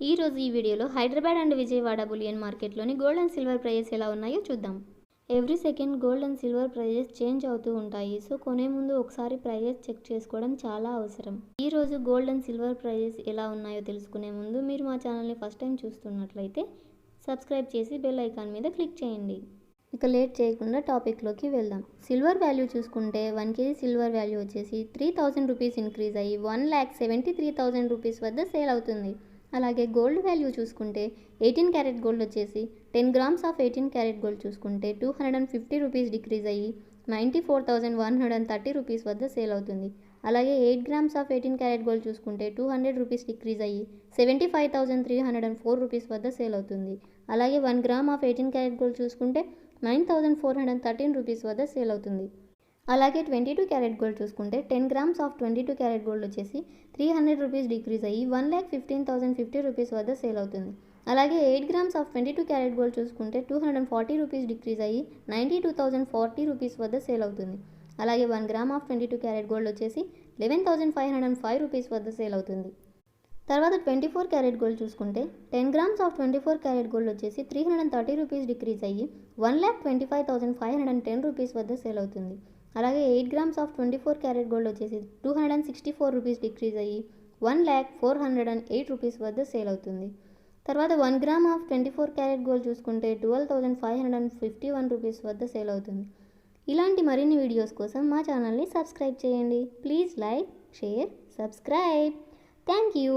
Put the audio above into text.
ఈ రోజు ఈ వీడియోలో హైదరాబాద్ అండ్ విజయవాడ బులియన్ మార్కెట్లోని గోల్డ్ అండ్ సిల్వర్ ప్రైజెస్ ఎలా ఉన్నాయో చూద్దాం. Every second gold and silver prices change అవుతూ ఉంటాయి. సో కొనే ముందు ఒకసారి ప్రైజెస్ చెక్ చేసుకోవడం చాలా అవసరం. ఈ రోజు గోల్డ్ అండ్ సిల్వర్ ప్రైజెస్ ఎలా ఉన్నాయో తెలుసుకునే ముందు మీరు మా ఛానల్ని ఫస్ట్ టైం చూస్తున్నట్లయితే సబ్స్క్రైబ్ చేసి బెల్ ఐకాన్ మీద క్లిక్ చేయండి. ఇక లేట్ చేయకుండా టాపిక్లోకి వెళ్దాం. సిల్వర్ వాల్యూ చూసుకుంటే 1 kg సిల్వర్ వాల్యూ వచ్చేసి 3000 రూపీస్ ఇంక్రీజ్ అయ్యి 1,73,000 రూపీస్ వద్ద సేల్ అవుతుంది. అలాగే గోల్డ్ వాల్యూ చూసుకుంటే 18 క్యారెట్ గోల్డ్ వచ్చేసి 10 గ్రామ్స్ ఆఫ్ 18 క్యారెట్ గోల్డ్ చూసుకుంటే 250 రూపీస్ డిక్రీజ్ అయ్యి 94,130 రూపీస్ వద్ద సేల్ అవుతుంది. అలాగే 8 గ్రామ్స్ ఆఫ్ 18 క్యారెట్ గోల్డ్ చూసుకుంటే 200 రూపీస్ డిక్రీజ్ అయ్యి 75,304 రూపీస్ వద్ద సేల్ అవుతుంది. అలాగే 1 గ్రామ్ ఆఫ్ 18 క్యారెట్ గోల్డ్ చూసుకుంటే 9,413 రూపీస్ వద్ద సేల్ అవుతుంది. అలాగే 22 క్యారెట్ గోల్డ్ చూసుకుంటే 10 గ్రామ్స్ ఆఫ్ 22 క్యారెట్ గోల్డ్ వచ్చేసి 300 రూపీస్ డిక్రీజ్ అయ్యి 1,15,050 రూపీస్ వద్ద సేల్ అవుతుంది. అలాగే 8 గ్రామ్స్ ఆఫ్ 22 క్యారెట్ గోల్డ్ చూసుకుంటే 240 రూపీస్ డిక్రీజ్ అయ్యి 92,040 రూపీస్ వద్ద సేల్ అవుతుంది. అలాగే 1 గ్రామ్ ఆఫ్ 22 క్యారెట్ గోల్డ్ వచ్చేసి 11,505 రూపీస్ వద్ద సేల్ అవుతుంది. తర్వాత 24 క్యారెట్ గోల్డ్ చూసుకుంటే 10 గ్రామ్స్ ఆఫ్ 24 క్యారెట్ గోల్డ్ వచ్చేసి 330 రూపీస్ డిక్రీజ్ అయ్యి 1,25,510 రూపీస్ వద్ద సేల్ అవుతుంది. అలాగే 8 గ్రామ్స్ ఆఫ్ 24 క్యారెట్ గోల్డ్ వచ్చేసి 264 రూపీస్ డిక్రీజ్ అయ్యి 1,0408 రూపీస్ వద్ద సేల్ అవుతుంది. తర్వాత 1 గ్రామ్ ఆఫ్ 24 క్యారెట్ గోల్డ్ చూసుకుంటే 12,551 రూపీస్ వద్ద సేల్ అవుతుంది. ఇలాంటి మరిన్ని వీడియోస్ కోసం మా ఛానల్ని సబ్స్క్రైబ్ చేయండి. Please like, share, subscribe. Thank you.